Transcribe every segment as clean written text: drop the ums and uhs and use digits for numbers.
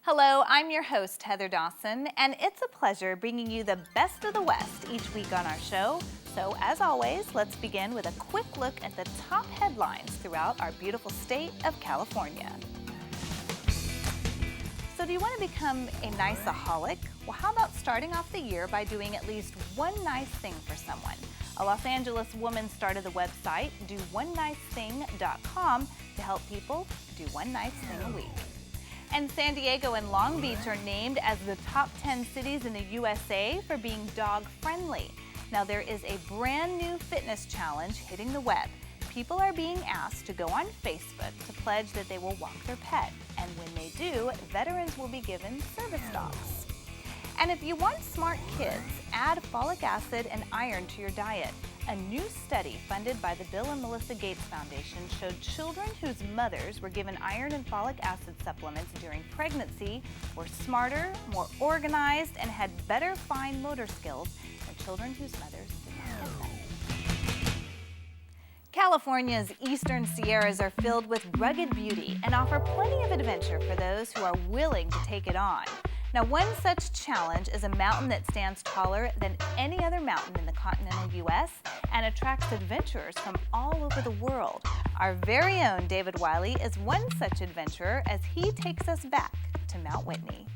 Hello, I'm your host, Heather Dawson, and it's a pleasure bringing you the best of the West each week on our show. So as always, let's begin with a quick look at the top headlines throughout our beautiful state of California. So do you want to become a niceaholic? Well, how about starting off the year by doing at least one nice thing for someone? A Los Angeles woman started the website doOneNiceThing.com to help people do one nice thing a week. And San Diego and Long Beach are named as the top 10 cities in the USA for being dog-friendly. Now there is a brand new fitness challenge hitting the web. People are being asked to go on Facebook to pledge that they will walk their pet. And when they do, veterans will be given service dogs. And if you want smart kids, add folic acid and iron to your diet. A new study funded by the Bill and Melinda Gates Foundation showed children whose mothers were given iron and folic acid supplements during pregnancy were smarter, more organized, and had better fine motor skills than children whose mothers did not get them. California's eastern Sierras are filled with rugged beauty and offer plenty of adventure for those who are willing to take it on. Now, one such challenge is a mountain that stands taller than any other mountain in the continental U.S. and attracts adventurers from all over the world. Our very own David Wiley is one such adventurer as he takes us back to Mount Whitney.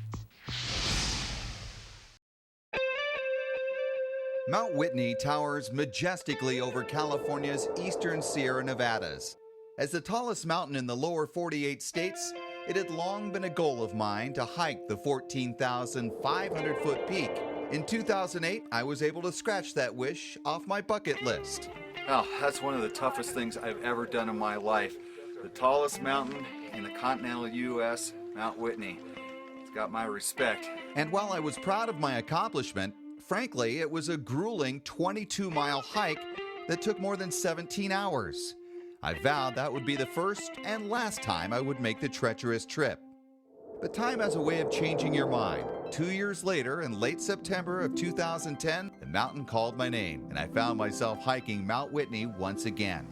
Mount Whitney towers majestically over California's eastern Sierra Nevadas. As the tallest mountain in the lower 48 states, it had long been a goal of mine to hike the 14,500-foot peak. In 2008, I was able to scratch that wish off my bucket list. Oh, that's one of the toughest things I've ever done in my life. The tallest mountain in the continental U.S., Mount Whitney. It's got my respect. And while I was proud of my accomplishment, frankly, it was a grueling 22-mile hike that took more than 17 hours. I vowed that would be the first and last time I would make the treacherous trip. But time has a way of changing your mind. 2 years later, in late September of 2010, the mountain called my name, and I found myself hiking Mount Whitney once again.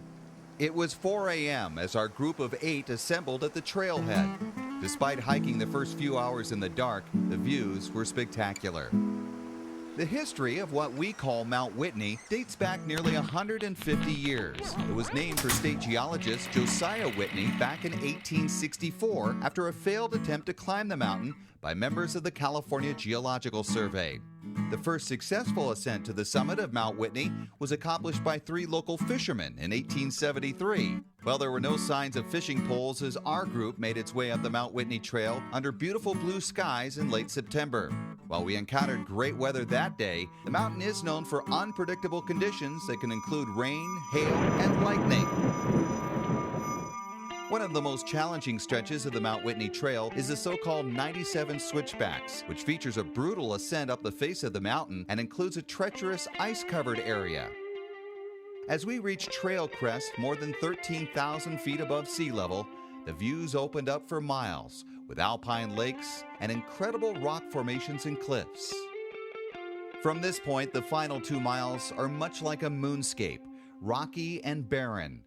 It was 4 a.m. as our group of 8 assembled at the trailhead. Despite hiking the first few hours in the dark, the views were spectacular. The history of what we call Mount Whitney dates back nearly 150 years. It was named for state geologist Josiah Whitney back in 1864 after a failed attempt to climb the mountain by members of the California Geological Survey. The first successful ascent to the summit of Mount Whitney was accomplished by 3 local fishermen in 1873. Well, there were no signs of fishing poles as our group made its way up the Mount Whitney Trail under beautiful blue skies in late September. While we encountered great weather that day, the mountain is known for unpredictable conditions that can include rain, hail, and lightning. One of the most challenging stretches of the Mount Whitney Trail is the so-called 97 Switchbacks, which features a brutal ascent up the face of the mountain and includes a treacherous ice-covered area. As we reached trail crest more than 13,000 feet above sea level, the views opened up for miles, with alpine lakes and incredible rock formations and cliffs. From this point, the final 2 miles are much like a moonscape, rocky and barren.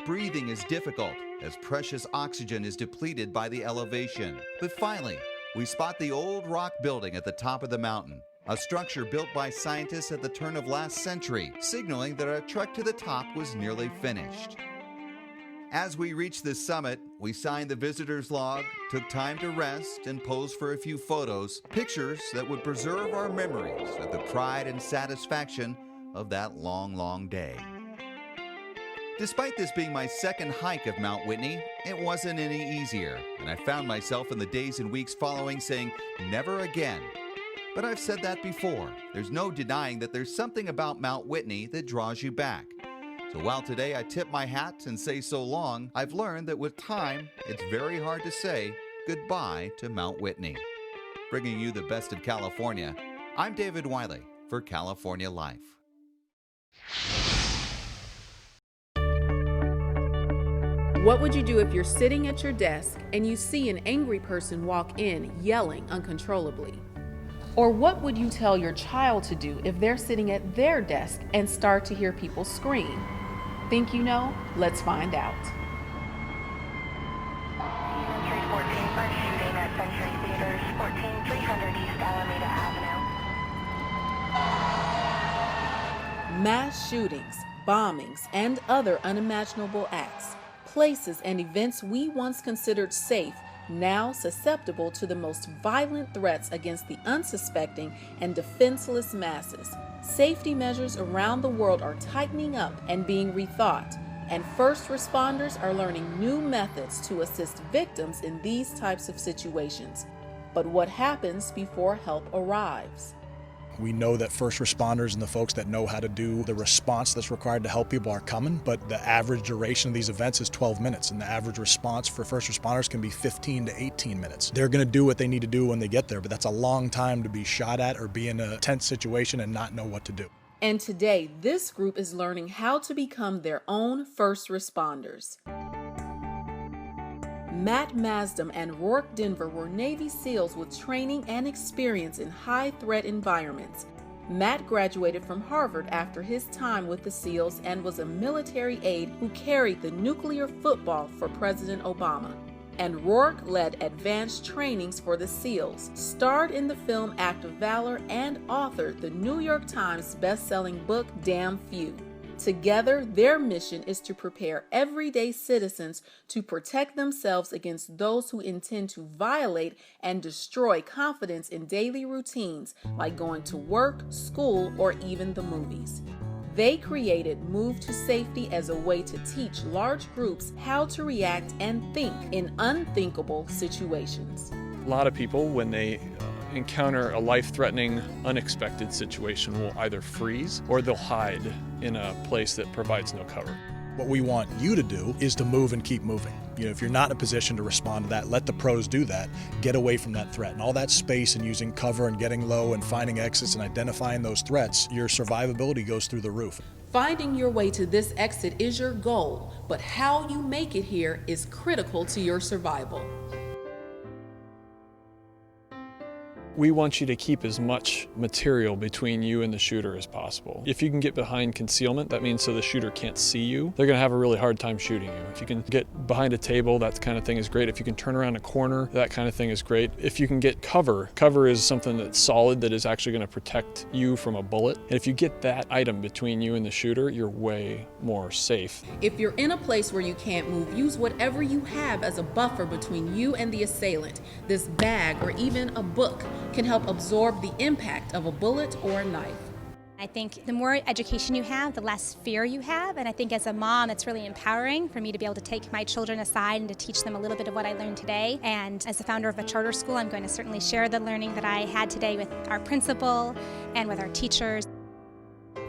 Breathing is difficult as precious oxygen is depleted by the elevation. But finally, we spot the old rock building at the top of the mountain, a structure built by scientists at the turn of last century, signaling that our trek to the top was nearly finished. As we reached the summit, we signed the visitor's log, took time to rest, and posed for a few photos, pictures that would preserve our memories of the pride and satisfaction of that long, long day. Despite this being my second hike of Mount Whitney, it wasn't any easier, and I found myself in the days and weeks following saying, never again. But I've said that before. There's no denying that there's something about Mount Whitney that draws you back. So while today I tip my hat and say so long, I've learned that with time, it's very hard to say goodbye to Mount Whitney. Bringing you the best of California, I'm David Wiley for California Life. What would you do if you're sitting at your desk and you see an angry person walk in yelling uncontrollably? Or what would you tell your child to do if they're sitting at their desk and start to hear people scream? Think you know? Let's find out. Mass shootings, bombings, and other unimaginable acts. Places and events we once considered safe, now susceptible to the most violent threats against the unsuspecting and defenseless masses. Safety measures around the world are tightening up and being rethought, and first responders are learning new methods to assist victims in these types of situations. But what happens before help arrives? We know that first responders and the folks that know how to do the response that's required to help people are coming, but the average duration of these events is 12 minutes, and the average response for first responders can be 15 to 18 minutes. They're going to do what they need to do when they get there, but that's a long time to be shot at or be in a tense situation and not know what to do. And today, this group is learning how to become their own first responders. Matt Masdam and Rourke Denver were Navy SEALs with training and experience in high-threat environments. Matt graduated from Harvard after his time with the SEALs and was a military aide who carried the nuclear football for President Obama. And Rourke led advanced trainings for the SEALs, starred in the film Act of Valor, and authored the New York Times best-selling book Damn Few. Together, their mission is to prepare everyday citizens to protect themselves against those who intend to violate and destroy confidence in daily routines like going to work, school, or even the movies. They created Move to Safety as a way to teach large groups how to react and think in unthinkable situations. A lot of people, when they encounter a life-threatening, unexpected situation, will either freeze or they'll hide in a place that provides no cover. What we want you to do is to move and keep moving. If you're not in a position to respond to that, let the pros do that. Get away from that threat. And all that space and using cover and getting low and finding exits and identifying those threats, your survivability goes through the roof. Finding your way to this exit is your goal, but how you make it here is critical to your survival. We want you to keep as much material between you and the shooter as possible. If you can get behind concealment, that means so the shooter can't see you, they're going to have a really hard time shooting you. If you can get behind a table, that kind of thing is great. If you can turn around a corner, that kind of thing is great. If you can get cover is something that's solid that is actually going to protect you from a bullet. And if you get that item between you and the shooter, you're way more safe. If you're in a place where you can't move, use whatever you have as a buffer between you and the assailant. This bag or even a book can help absorb the impact of a bullet or a knife. I think the more education you have, the less fear you have, and I think as a mom, it's really empowering for me to be able to take my children aside and to teach them a little bit of what I learned today. And as the founder of a charter school, I'm going to certainly share the learning that I had today with our principal and with our teachers.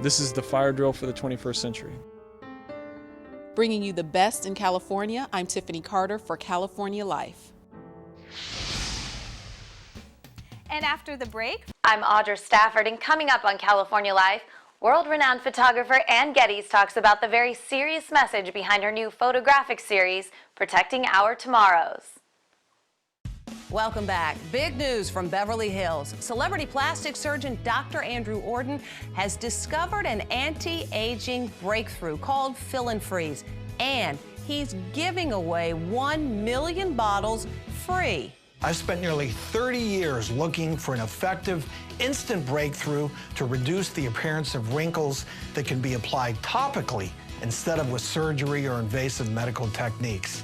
This is the fire drill for the 21st century. Bringing you the best in California, I'm Tiffany Carter for California Life. And after the break, I'm Audra Stafford, and coming up on California Life, world-renowned photographer Ann Geddes talks about the very serious message behind her new photographic series, Protecting Our Tomorrows. Welcome back. Big news from Beverly Hills. Celebrity plastic surgeon Dr. Andrew Orden has discovered an anti-aging breakthrough called Fill and Freeze, and he's giving away 1 million bottles free. I've spent nearly 30 years looking for an effective, instant breakthrough to reduce the appearance of wrinkles that can be applied topically instead of with surgery or invasive medical techniques.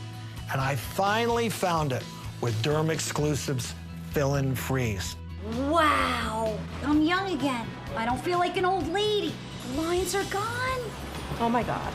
And I finally found it with Derm Exclusives Fill and Freeze. Wow, I'm young again. I don't feel like an old lady. The lines are gone. Oh my God,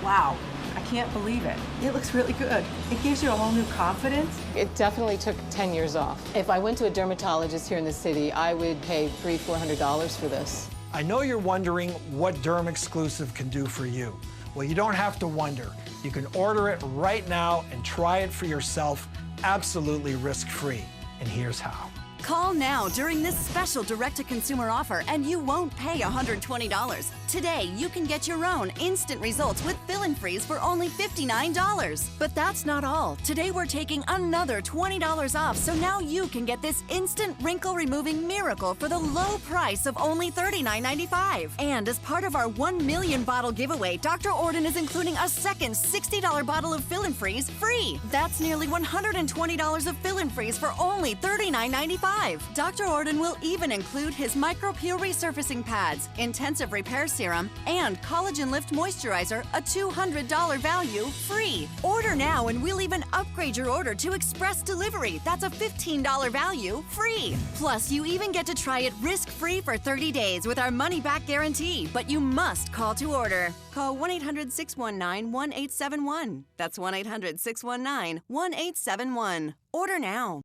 wow. I can't believe it. It looks really good. It gives you a whole new confidence. It definitely took 10 years off. If I went to a dermatologist here in the city, I would pay $300-400 for this. I know you're wondering what Derm Exclusive can do for you. Well, you don't have to wonder. You can order it right now and try it for yourself, absolutely risk-free. And here's how. Call now during this special direct-to-consumer offer and you won't pay $120. Today, you can get your own instant results with Fill and Freeze for only $59. But that's not all. Today, we're taking another $20 off, so now you can get this instant wrinkle-removing miracle for the low price of only $39.95. And as part of our 1 million bottle giveaway, Dr. Orden is including a second $60 bottle of Fill and Freeze free. That's nearly $120 of Fill and Freeze for only $39.95. thrive. Dr. Orden will even include his micro-peel resurfacing pads, intensive repair serum, and Collagen Lift Moisturizer, a $200 value, free. Order now and we'll even upgrade your order to express delivery. That's a $15 value, free. Plus, you even get to try it risk-free for 30 days with our money-back guarantee, but you must call to order. Call 1-800-619-1871. That's 1-800-619-1871. Order now.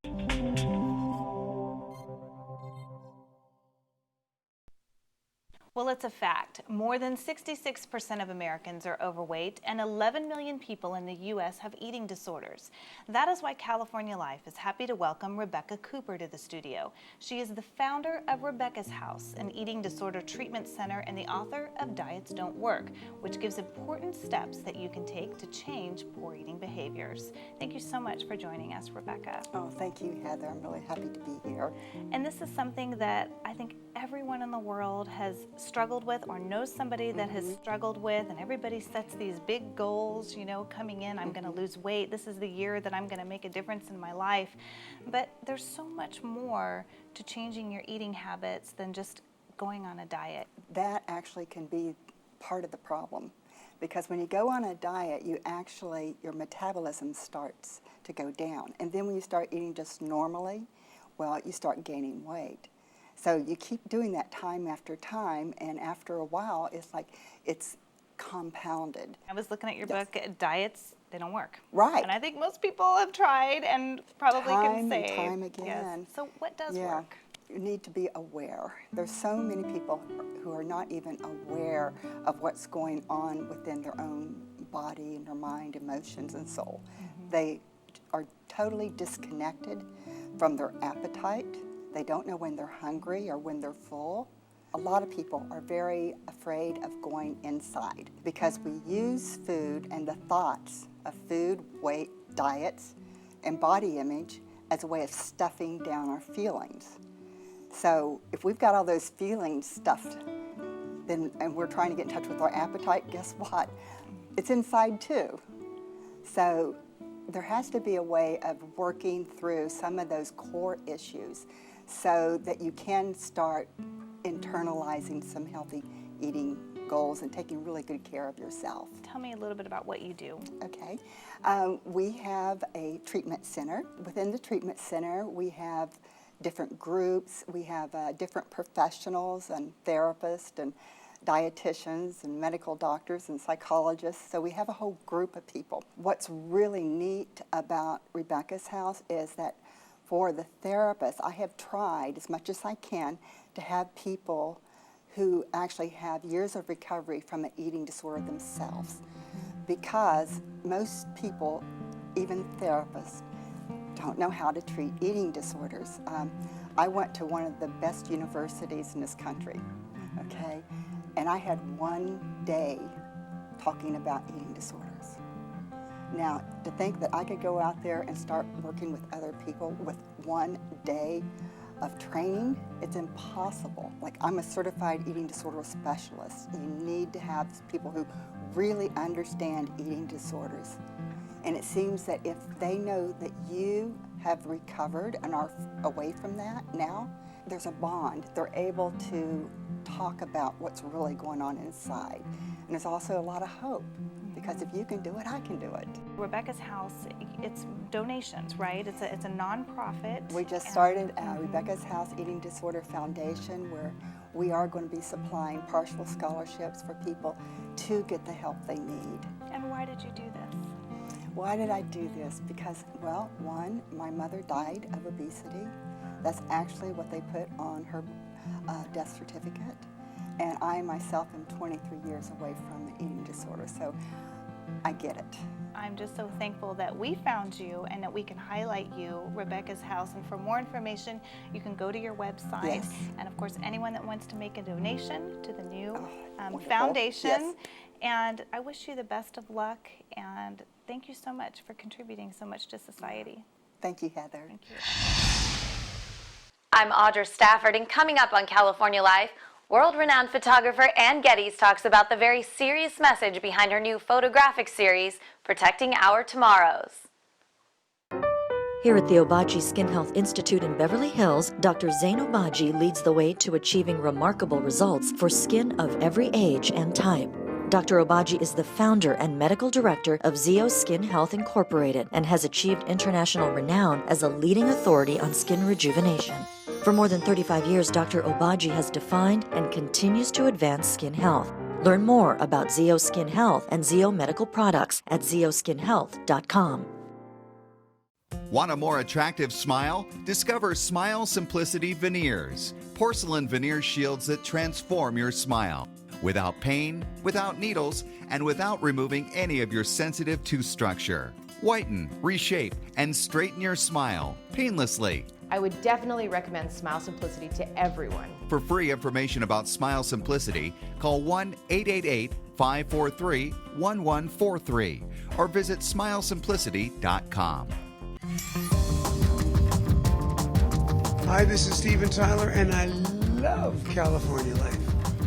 Well, it's a fact. More than 66% of Americans are overweight, and 11 million people in the U.S. have eating disorders. That is why California Life is happy to welcome Rebecca Cooper to the studio. She is the founder of Rebecca's House, an eating disorder treatment center, and the author of Diets Don't Work, which gives important steps that you can take to change poor eating behaviors. Thank you so much for joining us, Rebecca. Oh, thank you, Heather. I'm really happy to be here. And this is something that I think everyone in the world has struggled with or knows somebody that has struggled with, and everybody sets these big goals, you know, coming in, I'm going to lose weight, this is the year that I'm going to make a difference in my life. But there's so much more to changing your eating habits than just going on a diet. That actually can be part of the problem, because when you go on a diet, your metabolism starts to go down, and then when you start eating just normally, well, you start gaining weight. So you keep doing that time after time, and after a while, it's like it's compounded. I was looking at your book, Diets, they don't work. Right. And I think most people have tried and probably can say. Time and time again. Yes. So what does work? You need to be aware. There's so many people who are not even aware of what's going on within their own body and their mind, emotions, and soul. They are totally disconnected from their appetite. They don't know when they're hungry or when they're full. A lot of people are very afraid of going inside because we use food and the thoughts of food, weight, diets, and body image as a way of stuffing down our feelings. So if we've got all those feelings stuffed, and we're trying to get in touch with our appetite, guess what? It's inside too. So there has to be a way of working through some of those core issues so that you can start internalizing some healthy eating goals and taking really good care of yourself. Tell me a little bit about what you do. Okay. We have a treatment center. Within the treatment center, we have different groups. We have different professionals and therapists and dietitians and medical doctors and psychologists. So we have a whole group of people. What's really neat about Rebecca's House is that for the therapists, I have tried as much as I can to have people who actually have years of recovery from an eating disorder themselves, because most people, even therapists, don't know how to treat eating disorders. I went to one of the best universities in this country, okay, and I had one day talking about eating disorders. Now, to think that I could go out there and start working with other people with one day of training, it's impossible. Like, I'm a certified eating disorder specialist. You need to have people who really understand eating disorders. And it seems that if they know that you have recovered and are away from that now, there's a bond. They're able to talk about what's really going on inside. And there's also a lot of hope, because if you can do it, I can do it. Rebecca's House, it's donations, right? It's a nonprofit. We just started Rebecca's House Eating Disorder Foundation, where we are going to be supplying partial scholarships for people to get the help they need. And why did you do this? Why did I do this? Because, well, one, my mother died of obesity. That's actually what they put on her death certificate. And I myself am 23 years away from the eating disorder, so I get it. I'm just so thankful that we found you and that we can highlight you, Rebecca's House. And for more information, you can go to your website. Yes. And of course, anyone that wants to make a donation to the new wonderful. foundation. Yes. And I wish you the best of luck. And thank you so much for contributing so much to society. Thank you, Heather. Thank you. I'm Audra Stafford, and coming up on California Life, world-renowned photographer Ann Geddes talks about the very serious message behind her new photographic series, Protecting Our Tomorrows. Here at the Obagi Skin Health Institute in Beverly Hills, Dr. Zain Obagi leads the way to achieving remarkable results for skin of every age and type. Dr. Obagi is the founder and medical director of Zeo Skin Health Incorporated and has achieved international renown as a leading authority on skin rejuvenation. For more than 35 years, Dr. Obagi has defined and continues to advance skin health. Learn more about Zeo Skin Health and Zeo Medical Products at zeoskinhealth.com. Want a more attractive smile? Discover Smile Simplicity Veneers. Porcelain veneer shields that transform your smile. Without pain, without needles, and without removing any of your sensitive tooth structure. Whiten, reshape, and straighten your smile painlessly. I would definitely recommend Smile Simplicity to everyone. For free information about Smile Simplicity, call 1-888-543-1143 or visit smilesimplicity.com. Hi, this is Steven Tyler, and I love California Life.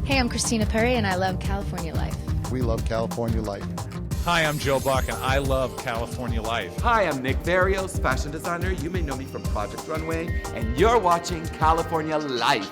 Hey, I'm Christina Perry, and I love California Life. We love California Life. Hi, I'm Joe Buck, and I love California Life. Hi, I'm Nick Barrios, fashion designer. You may know me from Project Runway, and you're watching California Life.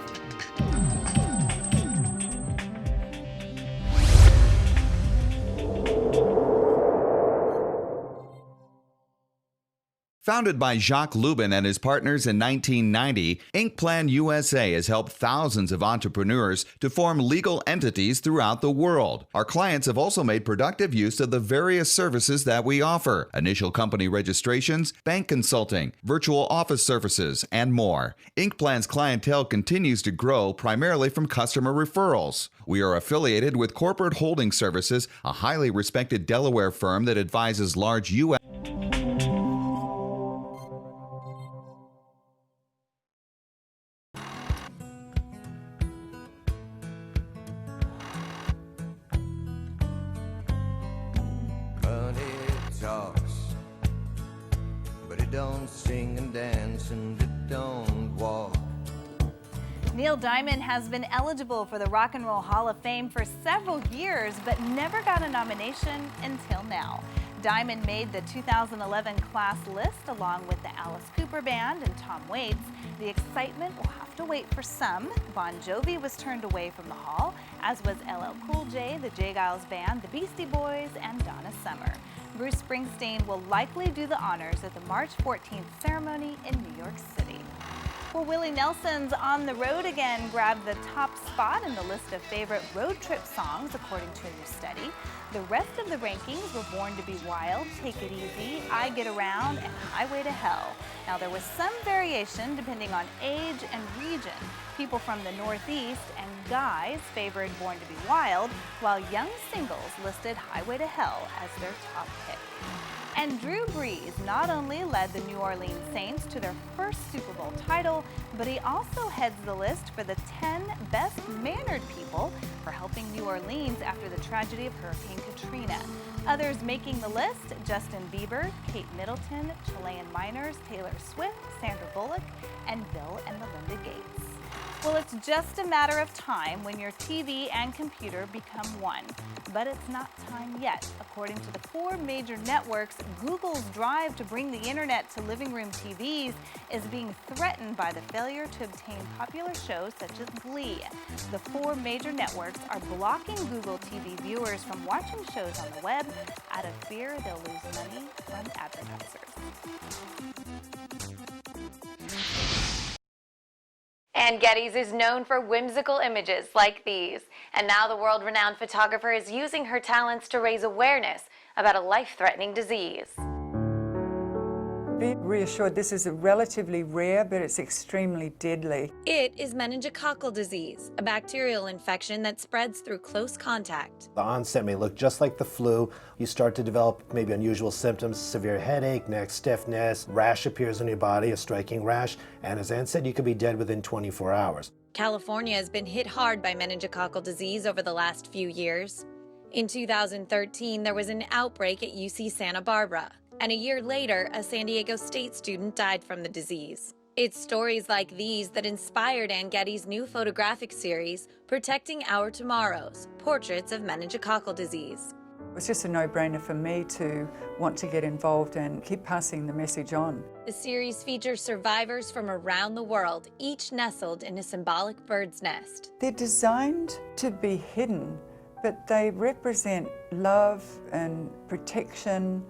Founded by Jacques Lubin and his partners in 1990, Inkplan USA has helped thousands of entrepreneurs to form legal entities throughout the world. Our clients have also made productive use of the various services that we offer: initial company registrations, bank consulting, virtual office services, and more. Inkplan's clientele continues to grow primarily from customer referrals. We are affiliated with Corporate Holding Services, a highly respected Delaware firm that advises large U.S. Neil Diamond has been eligible for the Rock and Roll Hall of Fame for several years, but never got a nomination until now. Diamond made the 2011 class list along with the Alice Cooper Band and Tom Waits. The excitement will have to wait for some. Bon Jovi was turned away from the hall, as was LL Cool J, the J. Geils Band, the Beastie Boys, and Donna Summer. Bruce Springsteen will likely do the honors at the March 14th ceremony in New York City. Well, Willie Nelson's On the Road Again grabbed the top spot in the list of favorite road trip songs, according to a new study. The rest of the rankings were Born to Be Wild, Take It Easy, I Get Around, and Highway to Hell. Now, there was some variation depending on age and region. People from the Northeast and guys favored Born to Be Wild, while young singles listed Highway to Hell as their top pick. And Drew Brees not only led the New Orleans Saints to their first Super Bowl title, but he also heads the list for the 10 best-mannered people for helping New Orleans after the tragedy of Hurricane Katrina. Others making the list: Justin Bieber, Kate Middleton, Chilean Miners, Taylor Swift, Sandra Bullock, and Bill and Melinda Gates. Well, it's just a matter of time when your TV and computer become one. But it's not time yet. According to the 4 major networks, Google's drive to bring the internet to living room TVs is being threatened by the failure to obtain popular shows such as Glee. The 4 major networks are blocking Google TV viewers from watching shows on the web out of fear they'll lose money from advertisers. And Getty's is known for whimsical images like these. And now the world-renowned photographer is using her talents to raise awareness about a life-threatening disease. Be reassured, this is relatively rare, but it's extremely deadly. It is meningococcal disease, a bacterial infection that spreads through close contact. The onset may look just like the flu. You start to develop maybe unusual symptoms: severe headache, neck stiffness, rash appears on your body, a striking rash, and as Ann said, you could be dead within 24 hours. California has been hit hard by meningococcal disease over the last few years. In 2013, there was an outbreak at UC Santa Barbara. And a year later, a San Diego State student died from the disease. It's stories like these that inspired Ann Getty's new photographic series, Protecting Our Tomorrows: Portraits of Meningococcal Disease. It was just a no-brainer for me to want to get involved and keep passing the message on. The series features survivors from around the world, each nestled in a symbolic bird's nest. They're designed to be hidden, but they represent love and protection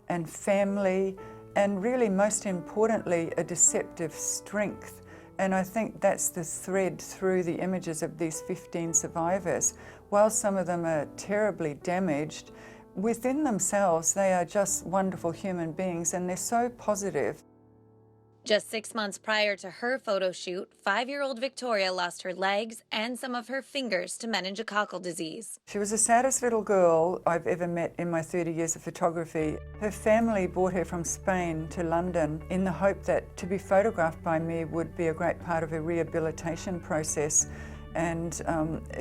and family, and really, most importantly, a deceptive strength. And I think that's the thread through the images of these 15 survivors. While some of them are terribly damaged, within themselves, they are just wonderful human beings, and they're so positive. Just 6 months prior to her photo shoot, 5-year-old Victoria lost her legs and some of her fingers to meningococcal disease. She was the saddest little girl I've ever met in my 30 years of photography. Her family brought her from Spain to London in the hope that to be photographed by me would be a great part of her rehabilitation process. And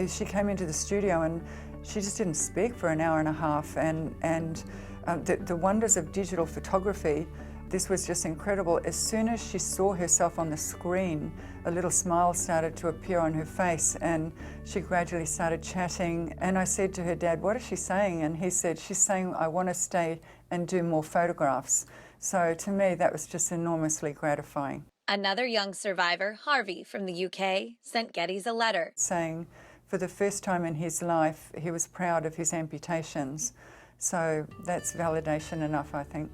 she came into the studio and she just didn't speak for an hour and a half. And the wonders of digital photography, this was just incredible. As soon as she saw herself on the screen, a little smile started to appear on her face, and she gradually started chatting. And I said to her dad, "What is she saying?" And he said, "She's saying, I want to stay and do more photographs." So to me, that was just enormously gratifying. Another young survivor, Harvey from the UK, sent Geddes a letter saying for the first time in his life, he was proud of his amputations. So that's validation enough, I think.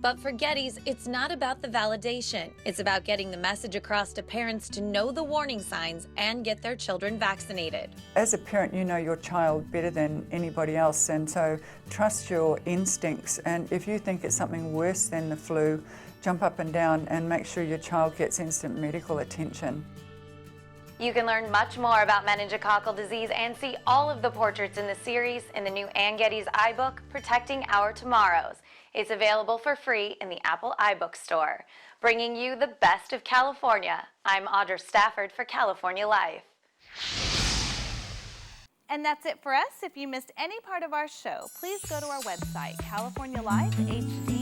But for Geddes, it's not about the validation. It's about getting the message across to parents to know the warning signs and get their children vaccinated. As a parent, you know your child better than anybody else, and so trust your instincts. And if you think it's something worse than the flu, jump up and down and make sure your child gets instant medical attention. You can learn much more about meningococcal disease and see all of the portraits in the series in the new Ann Geddes iBook, Protecting Our Tomorrows. It's available for free in the Apple iBook store. Bringing you the best of California, I'm Audra Stafford for California Life. And that's it for us. If you missed any part of our show, please go to our website, CaliforniaLifeHD.com.